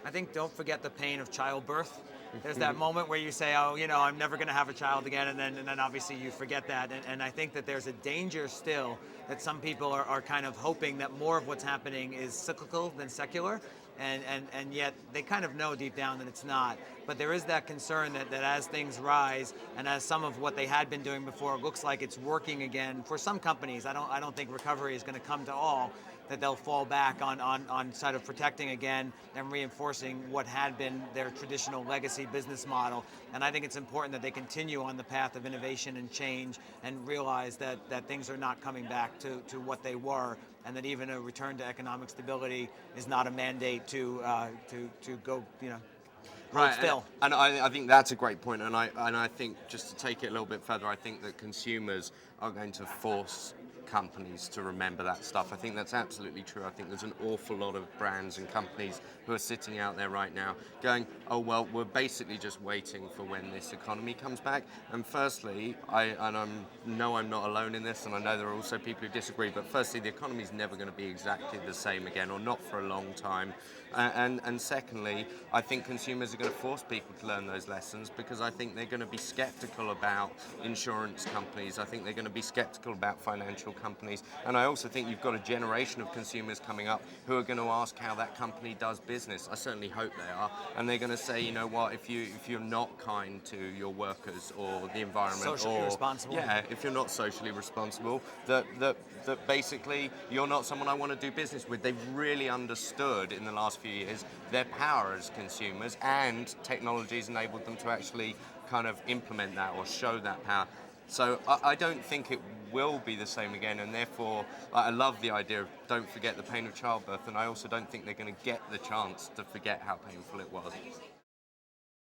I think don't forget the pain of childbirth. There's that moment where you say, oh, I'm never going to have a child again, and then obviously you forget that. And I think that there's a danger still that some people are kind of hoping that more of what's happening is cyclical than secular, and yet they kind of know deep down that it's not. But there is that concern that as things rise and as some of what they had been doing before looks like it's working again for some companies, I don't think recovery is going to come to all, that they'll fall back on sort of protecting again and reinforcing what had been their traditional legacy business model. And I think it's important that they continue on the path of innovation and change and realize that things are not coming back to what they were, and that even a return to economic stability is not a mandate to go, hold Right, still. and I think that's a great point, and I think just to take it a little bit further, I think that consumers are going to force companies to remember that stuff. I think that's absolutely true. I think there's an awful lot of brands and companies who are sitting out there right now going, oh well, we're basically just waiting for when this economy comes back. And firstly, I'm not alone in this, and I know there are also people who disagree, but firstly, the economy is never going to be exactly the same again, or not for a long time. And secondly, I think consumers are going to force people to learn those lessons, because I think they're going to be skeptical about insurance companies. I think they're going to be skeptical about financial companies. And I also think you've got a generation of consumers coming up who are going to ask how that company does business. I certainly hope they are. And they're going to say, you know what, if you're not kind to your workers or the environment, Socially responsible. Yeah, if you're not socially responsible, that basically you're not someone I want to do business with. They've really understood in the last few years their power as consumers, and technology's enabled them to actually kind of implement that or show that power. So I don't think it will be the same again, and therefore I love the idea of don't forget the pain of childbirth, and I also don't think they're going to get the chance to forget how painful it was.